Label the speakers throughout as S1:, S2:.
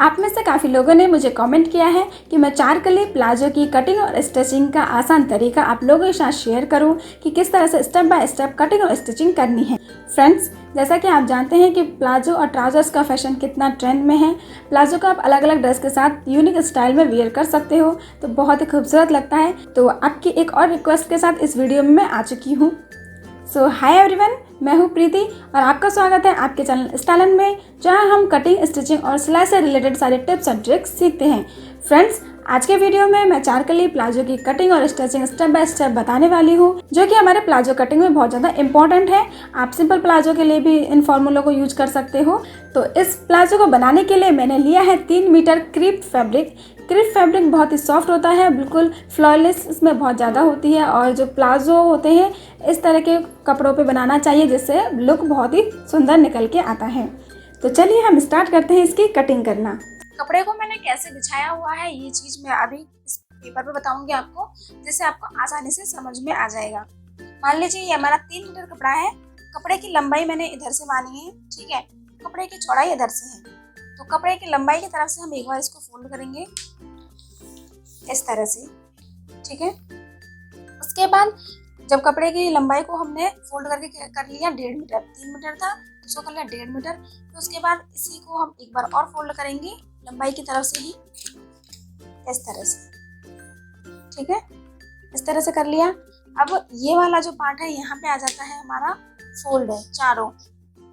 S1: आप में से काफ़ी लोगों ने मुझे कमेंट किया है कि मैं 4 कली प्लाजो की कटिंग और स्टिचिंग का आसान तरीका आप लोगों के साथ शेयर करूं कि किस तरह से स्टेप बाय स्टेप कटिंग और स्टिचिंग करनी है। फ्रेंड्स, जैसा कि आप जानते हैं कि प्लाजो और ट्राउजर्स का फैशन कितना ट्रेंड में है। प्लाजो को आप अलग अलग ड्रेस के साथ यूनिक स्टाइल में वियर कर सकते हो, तो बहुत ही खूबसूरत लगता है। तो आपकी एक और रिक्वेस्ट के साथ इस वीडियो में मैं आ चुकी हूँ। सो हाय एवरीवन, मैं हूँ प्रीति और आपका स्वागत है आपके चैनल स्टाइलन में, जहाँ हम कटिंग, स्टिचिंग और सिलाई से रिलेटेड सारे टिप्स एंड ट्रिक्स सीखते हैं। फ्रेंड्स, आज के वीडियो में मैं 4 कली प्लाजो की कटिंग और स्टिचिंग स्टेप बाय स्टेप बताने वाली हूँ, जो कि हमारे प्लाजो कटिंग में बहुत ज़्यादा इंपॉर्टेंट है। आप सिंपल प्लाजो के लिए भी इन फॉर्मूलों को यूज कर सकते हो। तो इस प्लाजो को बनाने के लिए मैंने लिया है 3 metre crepe fabric. Crepe fabric बहुत ही सॉफ्ट होता है, बिल्कुल फ्लॉलेस इसमें बहुत ज़्यादा होती है, और जो प्लाजो होते हैं इस तरह के कपड़ों पे बनाना चाहिए, जिससे लुक बहुत ही सुंदर निकल के आता है। तो चलिए हम स्टार्ट करते हैं इसकी कटिंग करना। कपड़े को मैंने कैसे बिछाया हुआ है ये चीज़ मैं अभी इस पेपर पे बताऊंगी आपको, जिससे आपको आसानी से समझ में आ जाएगा। मान लीजिए ये हमारा 3 मीटर कपड़ा है। कपड़े की लंबाई मैंने इधर से मानी है, ठीक है। कपड़े की चौड़ाई इधर से है, तो कपड़े की लंबाई की तरफ से हम एक बार इसको फोल्ड करेंगे इस तरह से, ठीक है। उसके बाद जब कपड़े की लंबाई को हमने फोल्ड करके कर लिया 1.5 मीटर, 3 मीटर था तो उसको कर लिया 1.5 मीटर। तो उसके बाद इसी को हम एक बार और फोल्ड करेंगे लंबाई की तरफ से ही, इस तरह से, ठीक है। इस तरह से कर लिया। अब ये वाला जो पार्ट है यहाँ पे आ जाता है हमारा फोल्ड है चारों,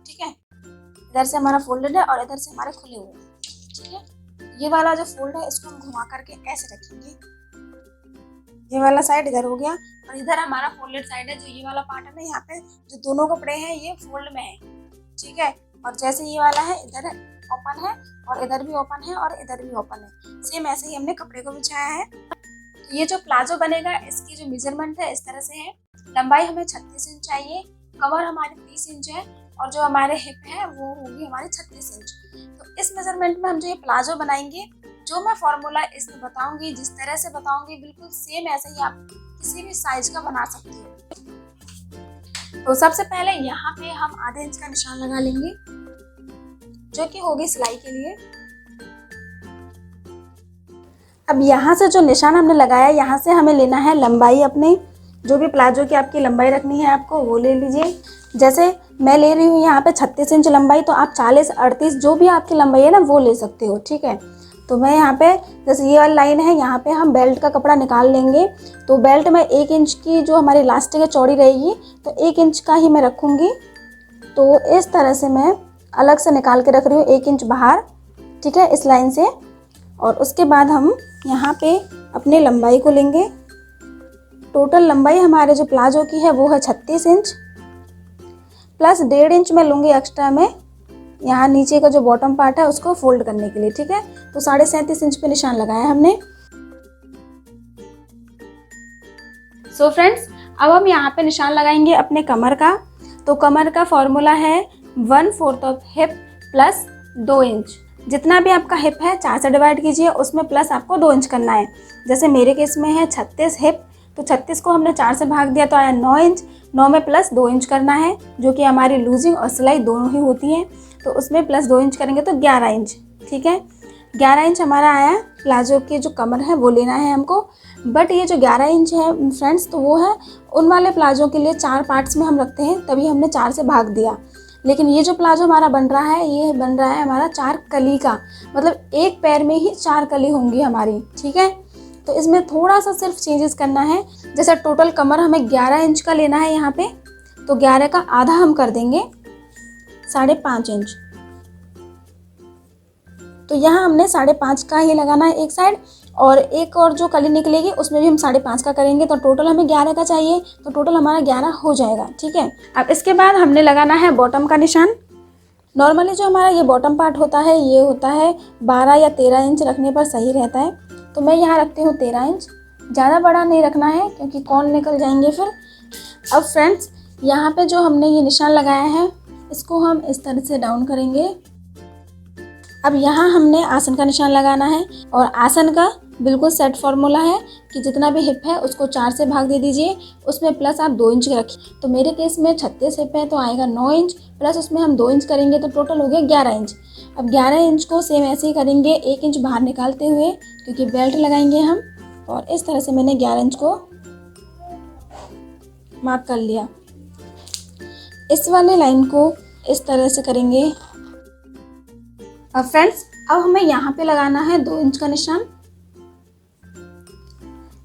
S1: ठीक है। इधर से हमारा फोल्डेड है और इधर से हमारे खुले हुए हैं, ठीक है। ये वाला जो फोल्ड है इसको हम घुमा करके ऐसे रखेंगे। ये वाला साइड इधर हो गया और इधर हमारा फोल्डेड साइड है। जो ये वाला पार्ट है ना, यहाँ पे जो दोनों कपड़े हैं ये फोल्ड में है, ठीक है। और जैसे ये वाला है इधर ओपन है और इधर भी ओपन है और इधर भी ओपन है, सेम ऐसे ही हमने कपड़े को बिछाया है। तो ये जो प्लाजो बनेगा इसकी जो मेजरमेंट है इस तरह से है। लंबाई हमें 36 इंच चाहिए, कमर हमारी 30 इंच है और जो हमारे हिप है वो होगी हमारी 36 इंच। तो इस मेजरमेंट में हम जो ये प्लाजो बनाएंगे, जो मैं फॉर्मूला इसमें बताऊंगी, जिस तरह से बताऊंगी बिल्कुल सेम ऐसे ही आप किसी भी साइज का बना सकते हो। तो सबसे पहले यहाँ पे हम आधे इंच का निशान लगा लेंगे, जो कि होगी सिलाई के लिए। अब यहाँ से जो निशान हमने लगाया, यहाँ से हमें लेना है लंबाई अपनी, जो भी प्लाजो की आपकी लंबाई रखनी है आपको वो ले लीजिए। जैसे मैं ले रही हूँ यहाँ पे 36 इंच लंबाई, तो आप 40, 38 जो भी आपकी लंबाई है ना वो ले सकते हो, ठीक है। तो मैं यहाँ पे जैसे ये वाली लाइन है, यहाँ पे हम बेल्ट का कपड़ा निकाल लेंगे। तो बेल्ट में 1 इंच की जो हमारी इलास्टिक है चौड़ी रहेगी, तो 1 इंच का ही मैं रखूँगी। तो इस तरह से मैं अलग से निकाल के रख रही हूँ 1 इंच बाहर, ठीक है, इस लाइन से। और उसके बाद हम यहाँ पे अपनी लंबाई को लेंगे। टोटल लंबाई हमारे जो प्लाजो की है वो है 36 इंच प्लस 1.5 इंच मैं लूँगी एक्स्ट्रा में यहाँ नीचे का जो बॉटम पार्ट है उसको फोल्ड करने के लिए, ठीक है। तो 37.5 इंच पे निशान लगाया हमने। सो फ्रेंड्स, अब हम यहाँ पे निशान लगाएंगे अपने कमर का। तो कमर का फॉर्मूला है 1/4 ऑफ हिप प्लस 2 इंच। जितना भी आपका हिप है 4 से डिवाइड कीजिए, उसमें प्लस आपको 2 इंच करना है। जैसे मेरे केस में है 36 हिप, तो 36 को हमने 4 से भाग दिया तो आया 9 इंच। 9 में प्लस 2 इंच करना है, जो कि हमारी लूजिंग और सिलाई दोनों ही होती हैं। तो उसमें प्लस 2 इंच करेंगे तो 11 इंच, ठीक है। 11 इंच हमारा आया। प्लाजो की जो कमर है वो लेना है हमको। बट ये जो 11 इंच है फ्रेंड्स, तो वो है उन वाले प्लाजो के लिए 4 पार्ट्स में हम रखते हैं, तभी हमने 4 से भाग दिया। लेकिन ये जो प्लाजो हमारा बन रहा है, ये बन रहा है हमारा 4 कली का, मतलब एक पैर में ही 4 कली होंगी हमारी, ठीक है। तो इसमें थोड़ा सा सिर्फ चेंजेस करना है। जैसे टोटल कमर हमें 11 इंच का लेना है यहाँ पे, तो 11 का आधा हम कर देंगे 5.5 इंच। तो यहाँ हमने 5.5 का ही लगाना है एक साइड, और एक और जो कली निकलेगी उसमें भी हम 5.5 का करेंगे। तो टोटल हमें 11 का चाहिए, तो टोटल हमारा 11 हो जाएगा, ठीक है। अब इसके बाद हमने लगाना है बॉटम का निशान। नॉर्मली जो हमारा ये बॉटम पार्ट होता है ये होता है 12 या 13 इंच रखने पर सही रहता है। तो मैं यहाँ रखती हूँ 13 इंच। ज़्यादा बड़ा नहीं रखना है क्योंकि कौन निकल जाएंगे फिर। अब फ्रेंड्स, यहाँ पे जो हमने ये निशान लगाया है इसको हम इस तरह से डाउन करेंगे। अब यहाँ हमने आसन का निशान लगाना है, और आसन का बिल्कुल सेट फार्मूला है कि जितना भी हिप है उसको 4 से भाग दे दीजिए, उसमें प्लस आप 2 इंच रखिए। तो मेरे केस में 36 हिप है तो आएगा 9 इंच, प्लस उसमें हम 2 इंच करेंगे तो टोटल हो गया 11 इंच। अब 11 इंच को सेम ऐसे ही करेंगे, 1 इंच बाहर निकालते हुए, क्योंकि बेल्ट लगाएंगे हम। और इस तरह से मैंने 11 इंच को मार्क कर लिया। इस वाले लाइन को इस तरह से करेंगे। अब फ्रेंड्स, अब हमें यहाँ पे लगाना है 2 इंच का निशान।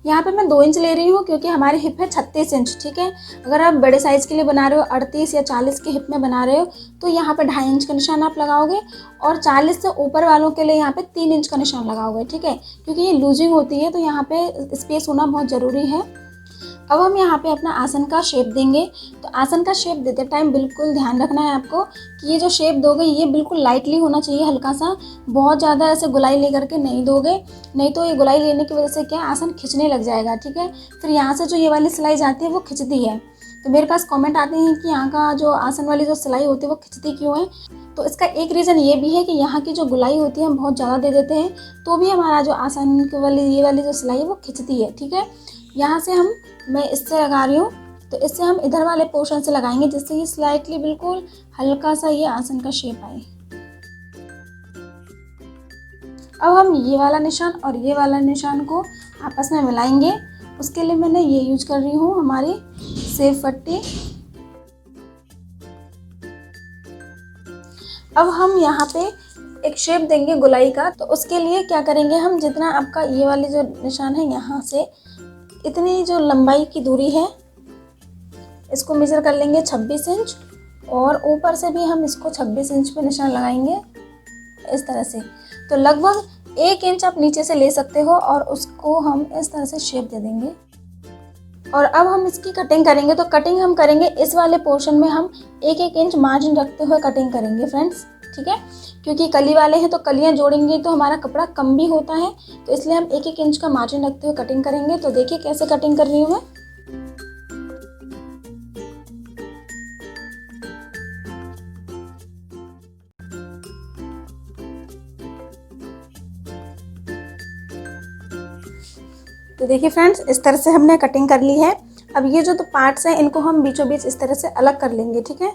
S1: यहाँ पे मैं 2 इंच ले रही हूँ क्योंकि हमारी हिप है 36 इंच, ठीक है। अगर आप बड़े साइज़ के लिए बना रहे हो, 38 या 40 के हिप में बना रहे हो, तो यहाँ पे 2.5 इंच का निशान आप लगाओगे, और 40 से ऊपर वालों के लिए यहाँ पे 3 इंच का निशान लगाओगे, ठीक है। क्योंकि ये लूजिंग होती है तो यहाँ पे स्पेस होना बहुत ज़रूरी है। अब हम यहाँ पे अपना आसन का शेप देंगे। तो आसन का शेप देते टाइम बिल्कुल ध्यान रखना है आपको कि ये जो शेप दोगे ये बिल्कुल लाइटली होना चाहिए, हल्का सा, बहुत ज़्यादा ऐसे गोलाई लेकर के नहीं दोगे, नहीं तो ये गोलाई लेने की वजह से क्या आसन खिंचने लग जाएगा, ठीक है। फिर यहाँ से जो ये वाली सिलाई जाती है वो खिंचती है। तो मेरे पास कमेंट आते हैं कि यहाँ का जो आसन वाली जो सिलाई होती है वो खिंचती क्यों है। तो इसका एक रीज़न ये भी है कि यहाँ की जो गोलाई होती है हम बहुत ज़्यादा दे देते हैं, तो भी हमारा जो आसन वाली ये वाली जो सिलाई है वो खिंचती है, ठीक है। यहाँ से मैं इससे लगा रही हूँ, तो इससे हम इधर वाले पोर्शन से लगाएंगे जिससे ये स्लाइटली बिल्कुल हल्का सा ये आसन का शेप आए। अब हम ये वाला निशान और ये वाला निशान को आपस में मिलाएंगे। उसके लिए मैंने ये यूज कर रही हूँ हमारी सेब पट्टी। अब हम यहाँ पे एक शेप देंगे गोलाई का। तो उसके लिए क्या करेंगे हम, जितना आपका ये वाली जो निशान है यहाँ से इतनी जो लंबाई की दूरी है इसको मेजर कर लेंगे 26 इंच, और ऊपर से भी हम इसको 26 इंच पे निशान लगाएंगे इस तरह से। तो लगभग 1 इंच आप नीचे से ले सकते हो और उसको हम इस तरह से शेप दे देंगे। और अब हम इसकी कटिंग करेंगे। तो कटिंग हम करेंगे इस वाले पोर्शन में हम 1-1 इंच मार्जिन रखते हुए कटिंग करेंगे फ्रेंड्स, ठीक है। क्योंकि कली वाले हैं तो कलियां जोड़ेंगे तो हमारा कपड़ा कम भी होता है, तो इसलिए हम 1-1 इंच का मार्जिन रखते हुए कटिंग करेंगे। तो देखिए कैसे कटिंग कर रही हूँ मैं। तो देखिए फ्रेंड्स, इस तरह से हमने कटिंग कर ली है। अब ये जो पार्ट्स हैं इनको हम बीचों बीच इस तरह से अलग कर लेंगे, ठीक है।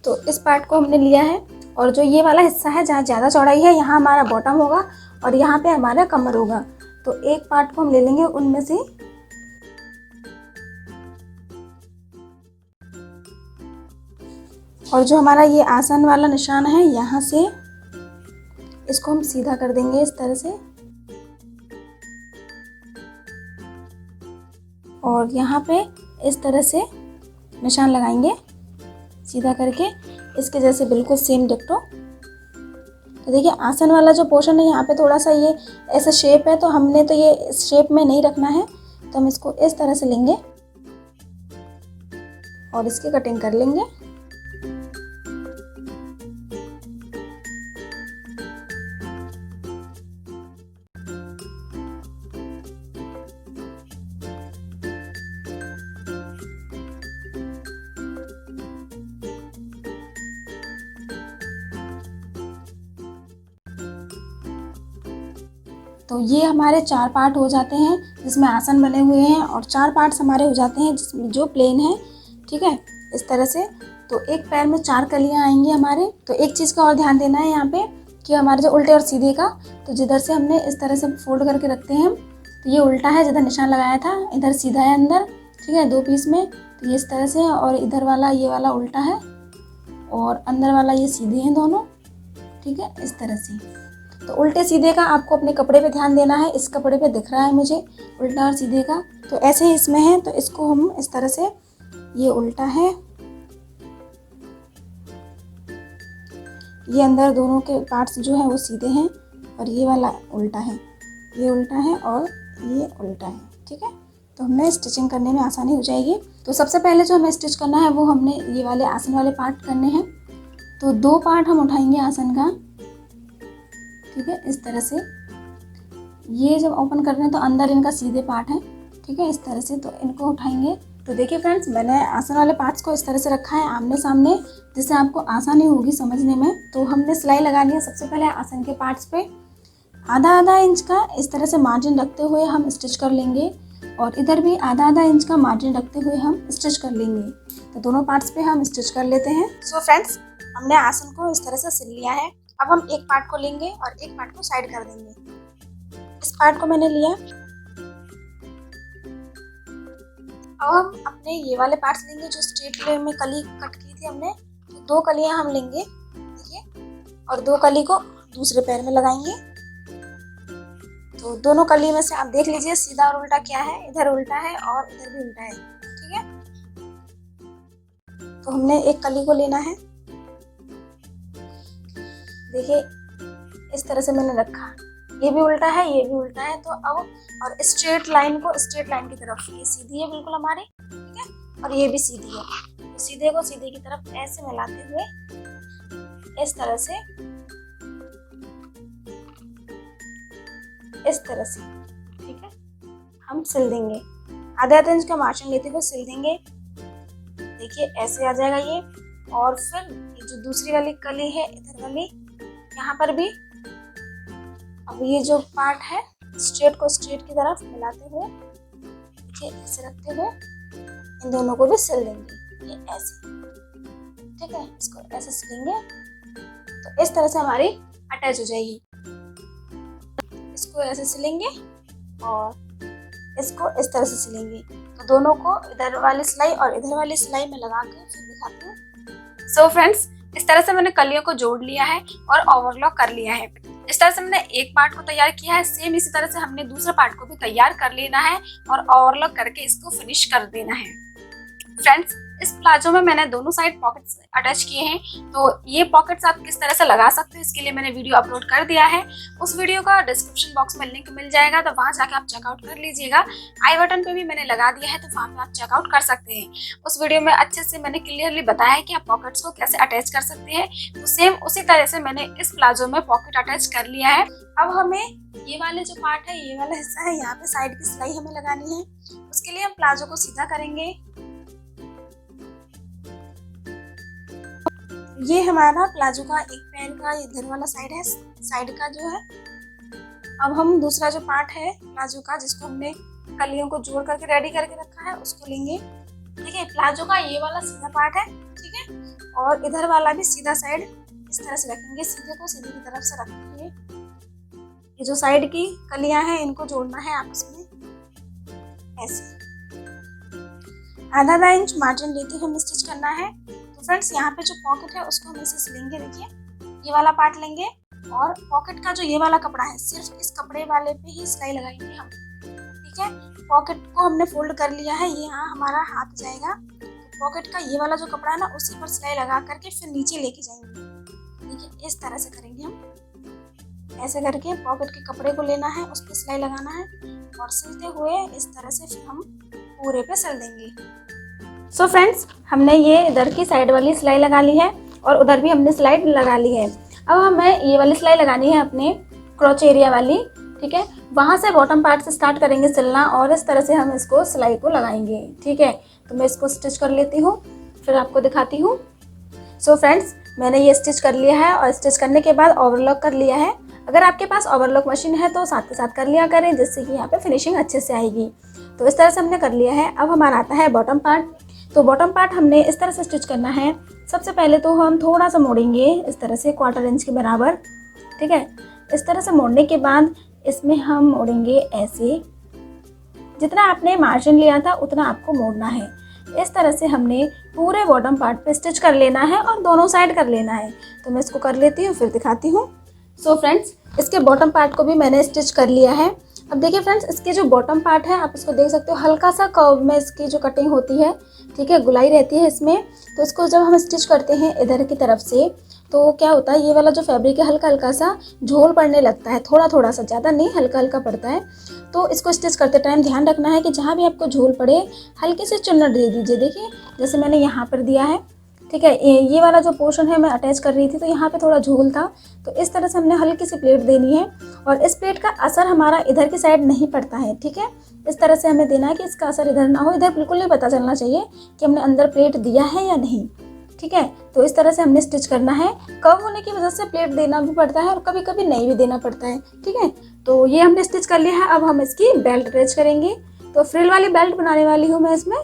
S1: तो इस पार्ट को हमने लिया है, और जो ये वाला हिस्सा है जहाँ ज़्यादा चौड़ाई है यहाँ हमारा बॉटम होगा और यहाँ पे हमारा कमर होगा। तो एक पार्ट को हम ले लेंगे उनमें से। और जो हमारा ये आसन वाला निशान है यहाँ से इसको हम सीधा कर देंगे इस तरह से, और यहाँ पे इस तरह से निशान लगाएंगे सीधा करके, इसके जैसे बिल्कुल सेम डिक्टो। तो देखिए आसन वाला जो पोर्शन है यहाँ पे थोड़ा सा ये ऐसा शेप है, तो हमने तो ये इस शेप में नहीं रखना है, तो हम इसको इस तरह से लेंगे और इसकी कटिंग कर लेंगे। तो ये हमारे 4 पार्ट हो जाते हैं जिसमें आसन बने हुए हैं, और 4 पार्ट्स हमारे हो जाते हैं जिसमें जो प्लेन है, ठीक है, इस तरह से। तो एक पैर में 4 कलियां आएंगी हमारे। तो एक चीज़ का और ध्यान देना है यहाँ पे कि हमारे जो उल्टे और सीधे का, तो जिधर से हमने इस तरह से फोल्ड करके रखते हैं, तो ये उल्टा है जिधर निशान लगाया था, इधर सीधा है अंदर, ठीक है, 2 पीस में। तो ये इस तरह से, और इधर वाला ये वाला उल्टा है और अंदर वाला ये सीधे हैं दोनों, ठीक है, इस तरह से। तो उल्टे सीधे का आपको अपने कपड़े पे ध्यान देना है। इस कपड़े पे दिख रहा है मुझे उल्टा और सीधे का, तो ऐसे ही इसमें है। तो इसको हम इस तरह से, ये उल्टा है, ये अंदर दोनों के पार्ट्स जो है वो सीधे हैं, और ये वाला उल्टा है, ये उल्टा है और ये उल्टा है, ठीक है। तो हमें स्टिचिंग करने में आसानी हो जाएगी। तो सबसे पहले जो हमें स्टिच करना है वो हमने ये वाले आसन वाले पार्ट करने हैं। तो 2 पार्ट हम उठाएंगे आसन का, ठीक है, इस तरह से। ये जब ओपन कर रहे हैं तो अंदर इनका सीधे पार्ट है, ठीक ठीक है, इस तरह से। तो इनको उठाएंगे। तो देखिए फ्रेंड्स, मैंने आसन वाले पार्ट्स को इस तरह से रखा है आमने सामने, जिससे आपको आसानी होगी समझने में। तो हमने सिलाई लगानी है। सबसे पहले आसन के पार्ट्स पे आधा इंच का इस तरह से मार्जिन रखते हुए हम स्टिच कर लेंगे, और इधर भी आधा इंच का मार्जिन रखते हुए हम स्टिच कर लेंगे। तो दोनों पार्ट्स पे हम स्टिच कर लेते हैं। सो फ्रेंड्स, हमने आसन को इस तरह से सिल लिया है। अब हम एक पार्ट को लेंगे और एक पार्ट को साइड कर देंगे। इस पार्ट को मैंने लिया। अब हम अपने ये वाले पार्ट्स लेंगे जो स्ट्रेट वे में कली कट की थी हमने। तो 2 कलियां हम लेंगे, देखिए, और 2 कली को दूसरे पैर में लगाएंगे। तो दोनों कली में से आप देख लीजिए सीधा और उल्टा क्या है। इधर उल्टा है और इधर भी उल्टा है, ठीक है। तो हमने एक कली को लेना है, देखिए इस तरह से मैंने रखा। ये भी उल्टा है, ये भी उल्टा है। तो अब और स्ट्रेट लाइन को स्ट्रेट लाइन की तरफ, ये सीधी है बिल्कुल हमारी, ठीक है, और ये भी सीधी है। तो सीधे को सीधे की तरफ ऐसे मिलाते हुए इस तरह से, इस तरह से, ठीक है, हम सिल देंगे। आधा इंच का मार्जिन लेते हुए सिल देंगे। देखिए ऐसे आ जाएगा ये। और फिर ये जो दूसरी वाली कली है, इधर वाली, यहाँ पर भी अब ये जो पार्ट है स्ट्रेट को स्ट्रेट की तरफ मिलाते हुए, देखिए ऐसे रखते हुए इन दोनों को भी सिल देंगे, ये ऐसे, ठीक है। इसको ऐसे सिलेंगे तो इस तरह से हमारी अटैच हो जाएगी। इसको ऐसे सिलेंगे और इसको इस तरह से सिलेंगे। तो दोनों को इधर वाली सिलाई और इधर वाली सिलाई में लगा के फिर दिखाती हूँ। सो फ्रेंड्स, इस तरह से मैंने कलियों को जोड़ लिया है और ओवरलॉक कर लिया है। इस तरह से मैंने एक पार्ट को तैयार किया है। सेम इसी तरह से हमने दूसरे पार्ट को भी तैयार कर लेना है और ओवरलॉक करके इसको फिनिश कर देना है। फ्रेंड्स, इस प्लाजो में मैंने दोनों साइड पॉकेट्स अटैच किए हैं। तो ये पॉकेट्स आप किस तरह से लगा सकते हो, इसके लिए मैंने वीडियो अपलोड कर दिया है। उस वीडियो का डिस्क्रिप्शन बॉक्स में लिंक मिल जाएगा, तो वहां जाके आप चेकआउट कर लीजिएगा। आई बटन पे भी मैंने लगा दिया है, तो वहां पे आप चेकआउट कर सकते हैं। उस वीडियो में अच्छे से मैंने क्लियरली बताया है कि आप पॉकेट्स को कैसे अटैच कर सकते हैं। तो सेम उसी तरह से मैंने इस प्लाजो में पॉकेट अटैच कर लिया है। अब हमें ये वाले जो पार्ट है, ये वाला हिस्सा है, यहाँ पे साइड की सिलाई हमें लगानी है। उसके लिए हम प्लाजो को सीधा करेंगे। ये हमारा प्लाजो का एक पैर का इधर वाला साइड है, साइड का जो है। अब हम दूसरा जो पार्ट है प्लाजो का, जिसको हमने कलियों को जोड़ करके रेडी करके रखा है, उसको लेंगे। ठीक है, प्लाजो का ये वाला सीधा पार्ट है, ठीक है, और इधर वाला भी सीधा साइड इस तरह से रखेंगे। सीधे को सीधे की तरफ से रखेंगे। ये जो साइड की कलियां हैं इनको जोड़ना है आपस में ऐसे। आधा इंच मार्जिन लेते हुए हमें स्टिच करना है। तो फ्रेंड्स, यहाँ पे जो पॉकेट है उसको हम इसे सिलेंगे। देखिए ये वाला पार्ट लेंगे और पॉकेट का जो ये वाला कपड़ा है, सिर्फ इस कपड़े वाले पे ही सिलाई लगाएंगे हम, ठीक है। पॉकेट को हमने फोल्ड कर लिया है, ये यहाँ हमारा हाथ जाएगा। तो पॉकेट का ये वाला जो कपड़ा है ना, उसी पर सिलाई लगा करके फिर नीचे लेके जाएंगे। देखिए इस तरह से करेंगे हम। ऐसे करके पॉकेट के कपड़े को लेना है, उस पर सिलाई लगाना है और सिलते हुए इस तरह से फिर हम पूरे पे सिल देंगे। सो फ्रेंड्स, हमने ये इधर की साइड वाली सिलाई लगा ली है और उधर भी हमने सिलाई लगा ली है। अब हमें ये वाली सिलाई लगानी है अपने क्रोच एरिया वाली, ठीक है। वहाँ से बॉटम पार्ट से स्टार्ट करेंगे सिलना और इस तरह से हम इसको सिलाई को लगाएंगे, ठीक है। तो मैं इसको स्टिच कर लेती हूँ, फिर आपको दिखाती हूँ। सो फ्रेंड्स, मैंने ये स्टिच कर लिया है और स्टिच करने के बाद ओवरलॉक कर लिया है। अगर आपके पास ओवरलॉक मशीन है तो साथ के साथ कर लिया करें, जिससे कि यहाँ पे फिनिशिंग अच्छे से आएगी। तो इस तरह से हमने कर लिया है। अब हमारा आता है बॉटम पार्ट। तो बॉटम पार्ट हमने इस तरह से स्टिच करना है। सबसे पहले तो हम थोड़ा सा मोड़ेंगे इस तरह से 1/4 इंच के बराबर, ठीक है। इस तरह से मोड़ने के बाद इसमें हम मोड़ेंगे ऐसे। जितना आपने मार्जिन लिया था उतना आपको मोड़ना है। इस तरह से हमने पूरे बॉटम पार्ट पे स्टिच कर लेना है और दोनों साइड कर लेना है। तो मैं इसको कर लेती हूँ, फिर दिखाती हूँ। सो फ्रेंड्स, इसके बॉटम पार्ट को भी मैंने स्टिच कर लिया है। अब देखिए फ्रेंड्स, इसके जो बॉटम पार्ट है आप इसको देख सकते हो, हल्का सा कर्व में इसकी जो कटिंग होती है, ठीक है, गुलाई रहती है इसमें। तो इसको जब हम स्टिच करते हैं इधर की तरफ से, तो क्या होता है, ये वाला जो फैब्रिक है हल्का हल्का सा झोल पड़ने लगता है, थोड़ा थोड़ा सा, ज़्यादा नहीं, हल्का हल्का पड़ता है। तो इसको स्टिच करते टाइम ध्यान रखना है कि जहाँ भी आपको झोल पड़े हल्के से चुन्नट दे दीजिए। देखिए जैसे मैंने यहाँ पर दिया है, ठीक है। ये वाला जो पोर्शन है मैं अटैच कर रही थी, तो यहाँ पे थोड़ा झोल था, तो इस तरह से हमने हल्की सी प्लेट देनी है और इस प्लेट का असर हमारा इधर की साइड नहीं पड़ता है। ठीक है, इस तरह से हमें देना है कि इसका असर इधर ना हो, इधर बिल्कुल नहीं पता चलना चाहिए कि हमने अंदर प्लेट दिया है या नहीं। ठीक है, तो इस तरह से हमने स्टिच करना है। कम होने की वजह से प्लेट देना भी पड़ता है और कभी कभी नहीं भी देना पड़ता है। ठीक है, तो ये हमने स्टिच कर लिया है। अब हम इसकी बेल्ट अटैच करेंगे। तो फ्रिल वाली बेल्ट बनाने वाली हूँ मैं इसमें।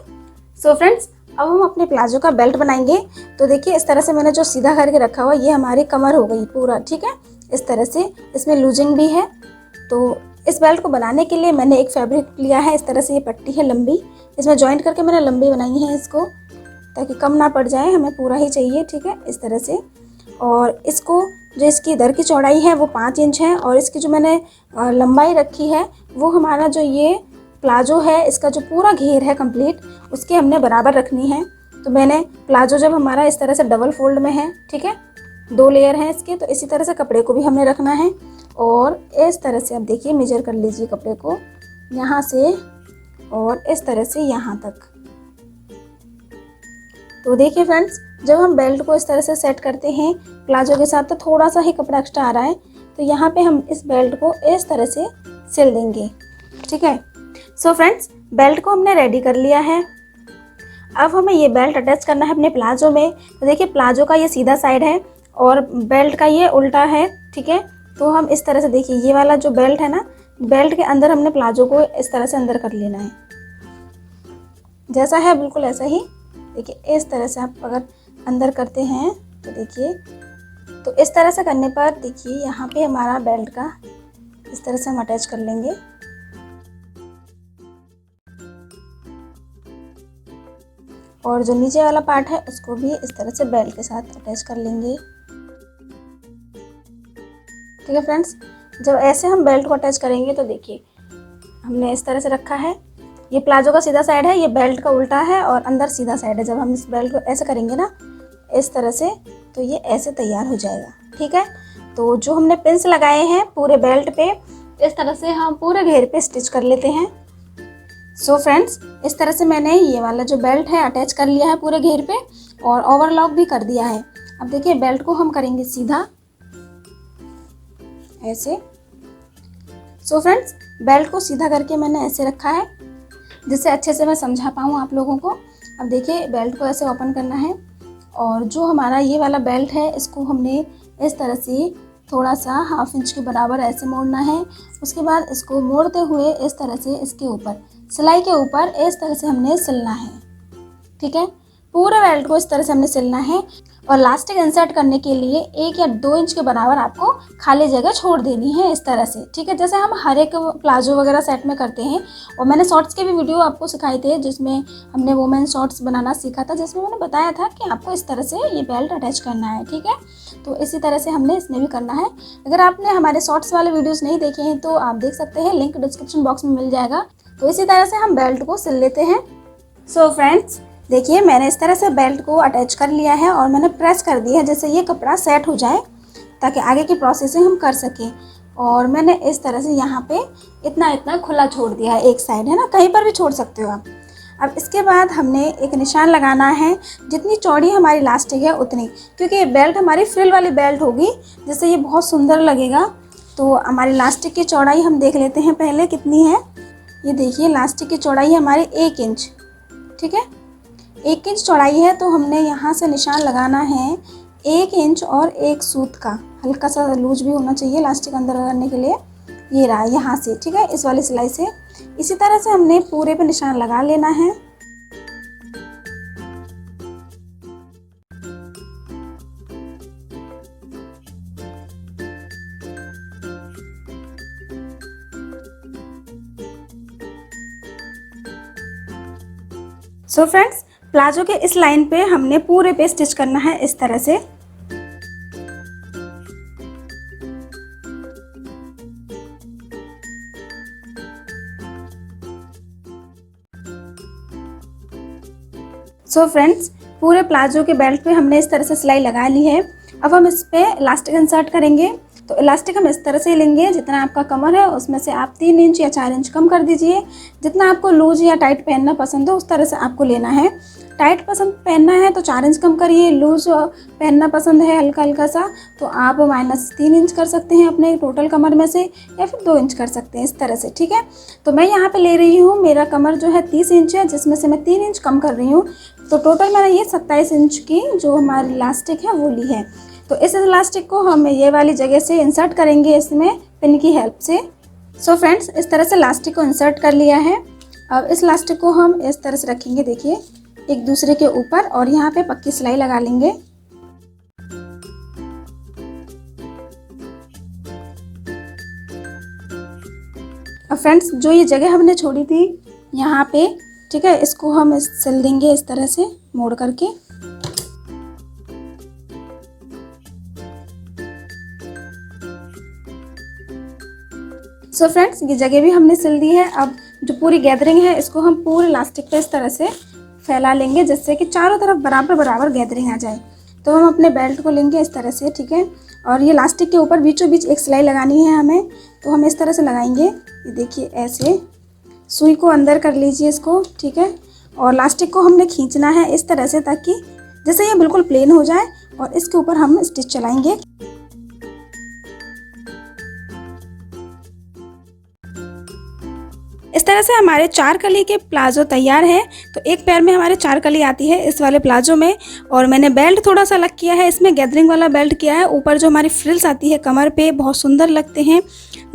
S1: सो फ्रेंड्स, अब हम अपने प्लाजो का बेल्ट बनाएंगे। तो देखिए, इस तरह से मैंने जो सीधा करके रखा हुआ, ये हमारी कमर हो गई पूरा। ठीक है, इस तरह से इसमें लूजिंग भी है। तो इस बेल्ट को बनाने के लिए मैंने एक फैब्रिक लिया है, इस तरह से ये पट्टी है लंबी, इसमें जॉइंट करके मैंने लंबी बनाई है इसको, ताकि कम ना पड़ जाए, हमें पूरा ही चाहिए। ठीक है, इस तरह से। और इसको जो इसकी इधर की चौड़ाई है वो 5 इंच है और इसकी जो मैंने लंबाई रखी है वो हमारा जो ये प्लाजो है, इसका जो पूरा घेर है कंप्लीट, उसके हमने बराबर रखनी है। तो मैंने प्लाजो जब हमारा इस तरह से डबल फोल्ड में है, ठीक है, 2 लेयर हैं इसके, तो इसी तरह से कपड़े को भी हमने रखना है। और इस तरह से अब देखिए, मेजर कर लीजिए कपड़े को यहाँ से और इस तरह से यहाँ तक। तो देखिए फ्रेंड्स, जब हम बेल्ट को इस तरह से सेट करते हैं प्लाजो के साथ, तो थोड़ा सा ही कपड़ा एक्स्ट्रा आ रहा है, तो यहाँ पे हम इस बेल्ट को इस तरह से सिल देंगे। ठीक है, सो फ्रेंड्स, बेल्ट को हमने रेडी कर लिया है। अब हमें ये बेल्ट अटैच करना है अपने प्लाजो में। तो देखिए, प्लाजो का ये सीधा साइड है और बेल्ट का ये उल्टा है। ठीक है, तो हम इस तरह से देखिए, ये वाला जो बेल्ट है ना, बेल्ट के अंदर हमने प्लाजो को इस तरह से अंदर कर लेना है, जैसा है बिल्कुल ऐसा ही। देखिए, इस तरह से आप अगर अंदर करते हैं तो देखिए, तो इस तरह से करने पर देखिए यहाँ पे हमारा बेल्ट का इस तरह से हम अटैच कर लेंगे। और जो नीचे वाला पार्ट है उसको भी इस तरह से बेल्ट के साथ अटैच कर लेंगे। ठीक है फ्रेंड्स, जब ऐसे हम बेल्ट को अटैच करेंगे तो देखिए, हमने इस तरह से रखा है, ये प्लाजो का सीधा साइड है, ये बेल्ट का उल्टा है और अंदर सीधा साइड है। जब हम इस बेल्ट को ऐसे करेंगे ना, इस तरह से, तो ये ऐसे तैयार हो जाएगा। ठीक है, तो जो हमने पिन्स लगाए हैं पूरे बेल्ट पे, इस तरह से हम पूरे घेर पे स्टिच कर लेते हैं। सो फ्रेंड्स, इस तरह से मैंने ये वाला जो बेल्ट है अटैच कर लिया है पूरे घेर पे और ओवरलॉक भी कर दिया है। अब देखिए, बेल्ट को हम करेंगे सीधा ऐसे। सो फ्रेंड्स, बेल्ट को सीधा करके मैंने ऐसे रखा है, जिससे अच्छे से मैं समझा पाऊँ आप लोगों को। अब देखिए, बेल्ट को ऐसे ओपन करना है और जो हमारा ये वाला बेल्ट है, इसको हमने इस तरह से थोड़ा सा 1/2 इंच के बराबर ऐसे मोड़ना है। उसके बाद इसको मोड़ते हुए इस तरह से इसके ऊपर, सिलाई के ऊपर इस तरह से हमने सिलना है। ठीक है, पूरे बेल्ट को इस तरह से हमने सिलना है और लास्टिक इंसर्ट करने के लिए 1 या 2 इंच के बराबर आपको खाली जगह छोड़ देनी है इस तरह से। ठीक है, जैसे हम हर एक प्लाजो वगैरह सेट में करते हैं। और मैंने शॉर्ट्स के भी वीडियो आपको सिखाए थे, जिसमें हमने वुमेन शॉर्ट्स बनाना सीखा था, जिसमें मैंने बताया था कि आपको इस तरह से ये बेल्ट अटैच करना है। ठीक है, तो इसी तरह से हमने इसमें भी करना है। अगर आपने हमारे शॉर्ट्स वाले वीडियोज़ नहीं देखे हैं तो आप देख सकते हैं, लिंक डिस्क्रिप्शन बॉक्स में मिल जाएगा। तो इसी तरह से हम बेल्ट को सिल लेते हैं। सो फ्रेंड्स, देखिए, मैंने इस तरह से बेल्ट को अटैच कर लिया है और मैंने प्रेस कर दिया है, जैसे ये कपड़ा सेट हो जाए, ताकि आगे की प्रोसेसिंग हम कर सकें। और मैंने इस तरह से यहाँ पे इतना इतना खुला छोड़ दिया है, एक साइड है ना, कहीं पर भी छोड़ सकते हो आप। अब इसके बाद हमने एक निशान लगाना है, जितनी चौड़ी हमारी लास्टिक है उतनी, क्योंकि ये बेल्ट हमारी फ्रिल वाली बेल्ट होगी, जिससे ये बहुत सुंदर लगेगा। तो हमारी लास्टिक की चौड़ाई हम देख लेते हैं पहले कितनी है। ये देखिए, लास्टिक की चौड़ाई है हमारी 1 इंच। ठीक है, 1 इंच चौड़ाई है, तो हमने यहाँ से निशान लगाना है 1 इंच और 1 सूत का। हल्का सा लूज भी होना चाहिए लास्टिक अंदर करने के लिए। ये रहा यहाँ से। ठीक है, इस वाली सिलाई से इसी तरह से हमने पूरे पे निशान लगा लेना है। सो फ्रेंड्स, प्लाजो के इस लाइन पे हमने पूरे पे स्टिच करना है इस तरह से। सो फ्रेंड्स, पूरे प्लाजो के बेल्ट पे हमने इस तरह से सिलाई लगा ली है। अब हम इस पे इलास्टिक इंसर्ट करेंगे। तो इलास्टिक हम इस तरह से लेंगे, जितना आपका कमर है उसमें से आप 3 इंच या 4 इंच कम कर दीजिए। जितना आपको लूज या टाइट पहनना पसंद हो उस तरह से आपको लेना है। टाइट पसंद पहनना है तो 4 इंच कम करिए, लूज पहनना पसंद है हल्का हल्का सा तो आप -3 इंच कर सकते हैं अपने टोटल कमर में से, या फिर 2 इंच कर सकते हैं इस तरह से, ठीक है। तो मैं यहाँ पे ले रही हूँ, मेरा कमर जो है 30 इंच है, जिसमें से मैं 3 इंच कम कर रही हूँ। तो टोटल मैंने ये 27 इंच की जो हमारी इलास्टिक है वो ली है। तो इस इलास्टिक को हम ये वाली जगह से इंसर्ट करेंगे इसमें पिन की हेल्प से। सो फ्रेंड्स, इस तरह से इलास्टिक को इंसर्ट कर लिया है। अब इस इलास्टिक को हम इस तरह से रखेंगे, देखिए एक दूसरे के ऊपर, और यहाँ पे पक्की सिलाई लगा लेंगे। अब फ्रेंड्स, जो ये जगह हमने छोड़ी थी यहाँ पे, ठीक है, इसको हम सिल देंगे इस तरह से मोड़ करके। सो फ्रेंड्स, ये जगह भी हमने सिल दी है। अब जो पूरी गैदरिंग है इसको हम पूरे इलास्टिक पे इस तरह से फैला लेंगे, जिससे कि चारों तरफ बराबर बराबर गैदरिंग आ जाए। तो हम अपने बेल्ट को लेंगे इस तरह से, ठीक है, और ये इलास्टिक के ऊपर बीचों बीच एक सिलाई लगानी है हमें। तो हम इस तरह से लगाएंगे, ये देखिए ऐसे सुई को अंदर कर लीजिए इसको, ठीक है, और इलास्टिक को हमने खींचना है इस तरह से ताकि जैसे ये बिल्कुल प्लेन हो जाए, और इसके ऊपर हम स्टिच चलाएंगे। इस तरह से हमारे 4 कली के प्लाजो तैयार हैं। तो एक पैर में हमारे 4 कली आती है इस वाले प्लाजो में, और मैंने बेल्ट थोड़ा सा अलग किया है, इसमें गैदरिंग वाला बेल्ट किया है। ऊपर जो हमारी फ्रिल्स आती है कमर पे, बहुत सुंदर लगते हैं,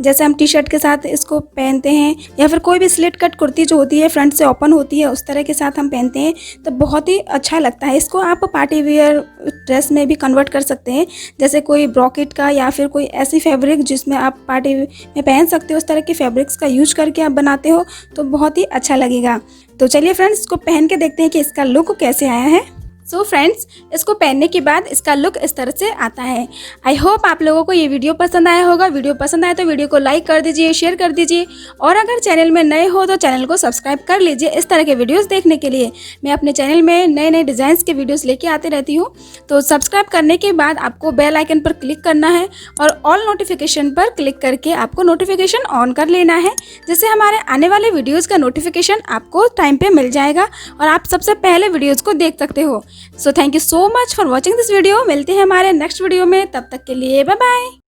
S1: जैसे हम टी शर्ट के साथ इसको पहनते हैं, या फिर कोई भी स्लिट कट कुर्ती जो होती है फ्रंट से ओपन होती है उस तरह के साथ हम पहनते हैं, तो बहुत ही अच्छा लगता है। इसको आप पार्टी वियर ड्रेस में भी कन्वर्ट कर सकते हैं, जैसे कोई ब्रॉकेट का या फिर कोई ऐसी फैब्रिक जिसमें आप पार्टी में पहन सकते हो, उस तरह के फैब्रिक्स का यूज करके आप बनाते हो तो बहुत ही अच्छा लगेगा। तो चलिए फ्रेंड्स, इसको पहन के देखते हैं कि इसका लुक कैसे आया है। सो फ्रेंड्स, इसको पहनने के बाद इसका लुक इस तरह से आता है। आई होप आप लोगों को ये वीडियो पसंद आया होगा। वीडियो पसंद आए तो वीडियो को लाइक कर दीजिए, शेयर कर दीजिए, और अगर चैनल में नए हो तो चैनल को सब्सक्राइब कर लीजिए। इस तरह के वीडियोस देखने के लिए मैं अपने चैनल में नए नए डिज़ाइंस के वीडियोस लेके आती रहती हूँ। तो सब्सक्राइब करने के बाद आपको बेल आइकन पर क्लिक करना है और ऑल नोटिफिकेशन पर क्लिक करके आपको नोटिफिकेशन ऑन कर लेना है, जिससे हमारे आने वाले वीडियोज़ का नोटिफिकेशन आपको टाइम पर मिल जाएगा और आप सबसे पहले वीडियोज़ को देख सकते हो। So thank you so much for watching this video. मिलते हैं हमारे नेक्स्ट वीडियो में, तब तक के लिए बाय बाय।